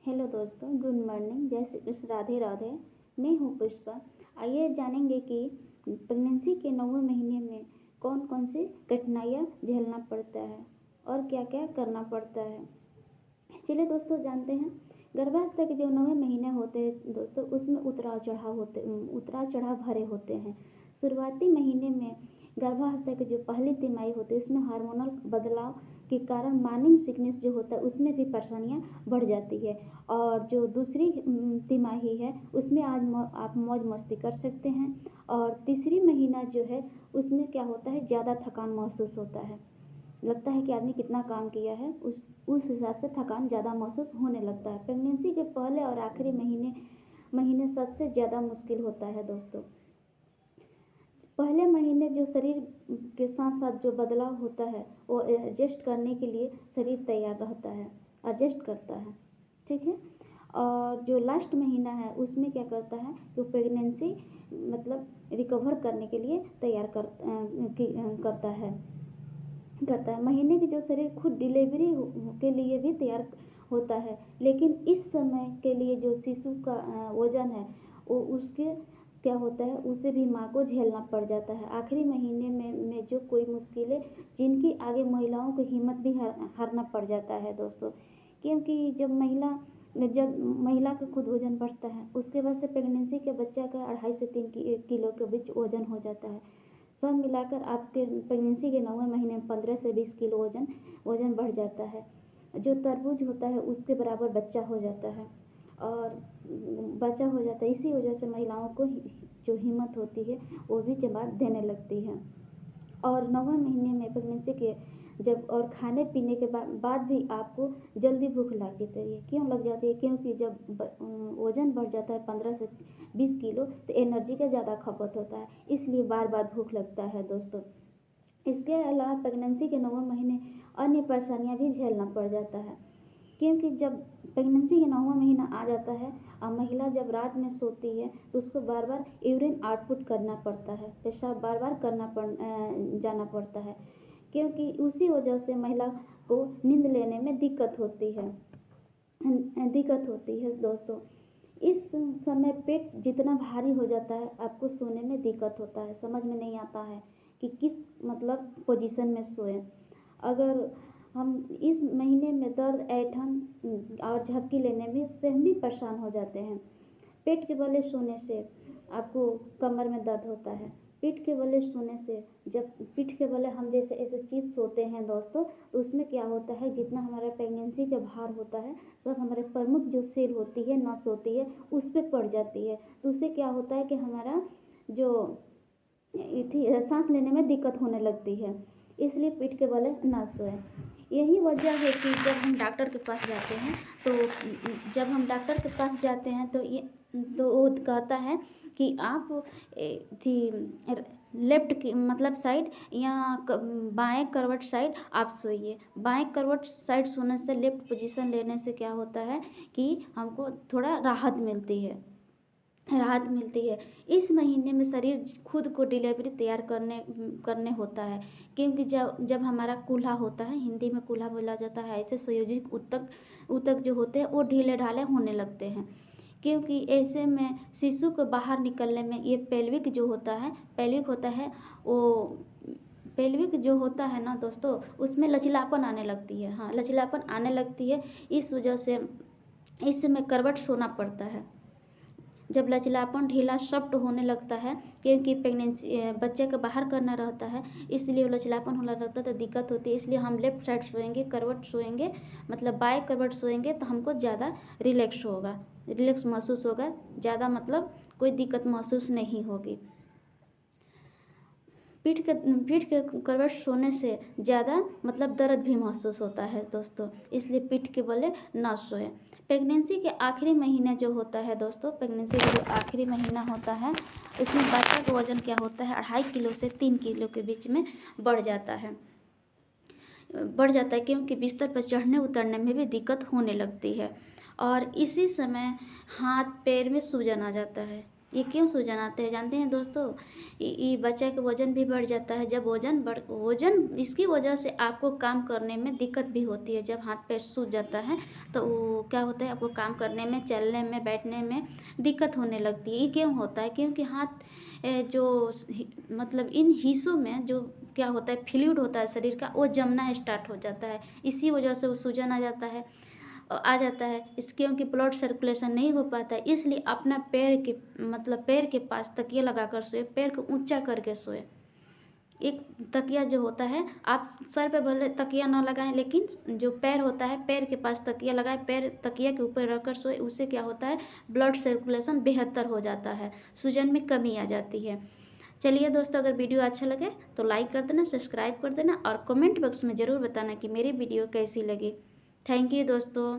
Hello दोस्तों, good morning. जय श्री कृष्ण, राधे राधे। मैं हूँ पुष्पा। आइए जानेंगे कि प्रेगनेंसी के 9वें महीने में कौन कौन सी कठिनाइयाँ झेलना पड़ता है और क्या क्या करना पड़ता है। चलिए दोस्तों जानते हैं। गर्भावस्था के जो 9वें महीने होते हैं दोस्तों, उसमें उतराव चढ़ाव भरे होते हैं। शुरुआती महीने में गर्भावस्था की जो पहली तिमाही होती है, उसमें हार्मोनल बदलाव के कारण मॉर्निंग सिकनेस जो होता है उसमें भी परेशानियां बढ़ जाती है। और जो दूसरी तिमाही है उसमें आप मौज मस्ती कर सकते हैं। और तीसरी महीना जो है उसमें क्या होता है, ज़्यादा थकान महसूस होता है। लगता है कि आदमी कितना काम किया है, उस हिसाब से थकान ज़्यादा महसूस होने लगता है। प्रेगनेंसी के पहले और आखिरी महीने सबसे ज़्यादा मुश्किल होता है दोस्तों। पहले महीने जो शरीर के साथ साथ जो बदलाव होता है वो एडजस्ट करने के लिए शरीर तैयार रहता है, एडजस्ट करता है, ठीक है। और जो लास्ट महीना है उसमें क्या करता है, जो प्रेगनेंसी मतलब रिकवर करने के लिए तैयार करता है। महीने की जो शरीर खुद डिलीवरी के लिए भी तैयार होता है, लेकिन इस समय के लिए जो शिशु का वजन है वो उसके क्या होता है, उसे भी माँ को झेलना पड़ जाता है। आखिरी महीने में जो कोई मुश्किलें जिनकी आगे महिलाओं को हिम्मत भी हारना पड़ जाता है दोस्तों। क्योंकि जब महिला का खुद वजन बढ़ता है, उसके बाद से प्रेगनेंसी के बच्चा का 2.5 से 3 किलो के बीच वजन हो जाता है। सब मिलाकर आपके प्रेगनेंसी के 9वें महीने में 15 से 20 किलो वजन बढ़ जाता है। जो तरबूज होता है उसके बराबर बच्चा हो जाता है और बच्चा हो जाता है। इसी वजह से महिलाओं को जो हिम्मत होती है वो भी जवाब देने लगती है। और 9वें महीने में प्रेगनेंसी के जब और खाने पीने के बाद भी आपको जल्दी भूख लगती है। क्यों लग जाती है? क्योंकि जब वजन बढ़ जाता है 15 से 20 किलो तो एनर्जी का ज़्यादा खपत होता है, इसलिए बार बार भूख लगता है दोस्तों। इसके अलावा प्रेगनेंसी के 9वें महीने अन्य परेशानियां भी झेलना पड़ जाता है। क्योंकि जब प्रेगनेंसी का 9वां महीना आ जाता है और महिला जब रात में सोती है तो उसको बार बार यूरिन आउटपुट करना पड़ता है, पेशाब बार बार जाना पड़ता है। क्योंकि उसी वजह से महिला को नींद लेने में दिक्कत होती है दोस्तों। इस समय पेट जितना भारी हो जाता है आपको सोने में दिक्कत होता है, समझ में नहीं आता है कि किस मतलब पोजीशन में सोएं। अगर हम इस महीने में दर्द, ऐंठन और झपकी लेने में से हम भी परेशान हो जाते हैं। पेट के बल सोने से आपको कमर में दर्द होता है। पीठ के बल सोने से जब पीठ के बल हम जैसे ऐसे चीज सोते हैं दोस्तों, तो उसमें क्या होता है, जितना हमारा प्रेगनेंसी का भार होता है सब हमारे प्रमुख जो सेल होती है, नस होती है, उस पर पड़ जाती है। तो उससे क्या होता है कि हमारा जो सांस लेने में दिक्कत होने लगती है। इसलिए पीठ के बल ना सोएं। यही वजह है कि जब हम डॉक्टर के पास जाते हैं तो वो कहता है कि आप थी लेफ्ट की मतलब साइड या बाएं करवट साइड आप सोइए। बाएं करवट साइड सोने से, लेफ्ट पोजीशन लेने से क्या होता है कि हमको थोड़ा राहत मिलती है। इस महीने में शरीर खुद को डिलीवरी तैयार करने होता है। क्योंकि जब हमारा कूल्हा होता है, हिंदी में कूल्हा बोला जाता है, ऐसे संयोजित ऊतक जो होते हैं वो ढीले ढाले होने लगते हैं। क्योंकि ऐसे में शिशु को बाहर निकलने में ये पेल्विक होता है ना दोस्तों, उसमें लचीलापन आने लगती है। हाँ, लचीलापन आने लगती है। इस वजह से इस समय करवट सोना पड़ता है। जब लचीलापन ढीला सॉफ्ट होने लगता है, क्योंकि प्रेगनेंसी बच्चे का बाहर करना रहता है, इसलिए लचीलापन होने लगता है तो दिक्कत होती है। इसलिए हम लेफ्ट साइड सोएंगे, करवट सोएंगे, मतलब बाएं करवट सोएंगे तो हमको ज़्यादा रिलैक्स महसूस होगा, ज़्यादा मतलब कोई दिक्कत महसूस नहीं होगी। पीठ के करवट सोने से ज़्यादा मतलब दर्द भी महसूस होता है दोस्तों, इसलिए पीठ के बल ना सोएं। प्रेगनेंसी के आखिरी महीने जो होता है दोस्तों, प्रेगनेंसी का जो आखिरी महीना होता है उसमें बच्चा का वजन क्या होता है, 2.5 किलो से 3 किलो के बीच में बढ़ जाता है। क्योंकि बिस्तर पर चढ़ने उतरने में भी दिक्कत होने लगती है। और इसी समय हाथ पैर में सूजन आ जाता है। ये क्यों सूजन आते हैं जानते हैं दोस्तों? ये बच्चे का वज़न भी बढ़ जाता है। जब वज़न इसकी वजह से आपको काम करने में दिक्कत भी होती है। जब हाथ पैर सूज जाता है तो वो क्या होता है, आपको काम करने में, चलने में, बैठने में दिक्कत होने लगती है। ये क्यों होता है? क्योंकि हाथ मतलब इन हिस्सों में जो क्या होता है, फ्लूइड होता है शरीर का, वो जमना स्टार्ट हो जाता है। इसी वजह से वो सूजन आ जाता है। इस क्योंकि ब्लड सर्कुलेशन नहीं हो पाता है, इसलिए अपना पैर के पास तकिया लगाकर सोए, पैर को ऊंचा करके सोए। एक तकिया जो होता है, आप सर पे भले तकिया ना लगाएं, लेकिन जो पैर होता है, पैर के पास तकिया लगाएं, पैर तकिया के ऊपर रखकर सोए। उससे क्या होता है, ब्लड सर्कुलेशन बेहतर हो जाता है, सूजन में कमी आ जाती है। चलिए दोस्तों, अगर वीडियो अच्छा लगे तो लाइक कर देना, सब्सक्राइब कर देना और कमेंट बॉक्स में ज़रूर बताना कि मेरी वीडियो कैसी लगी। थैंक यू दोस्तों।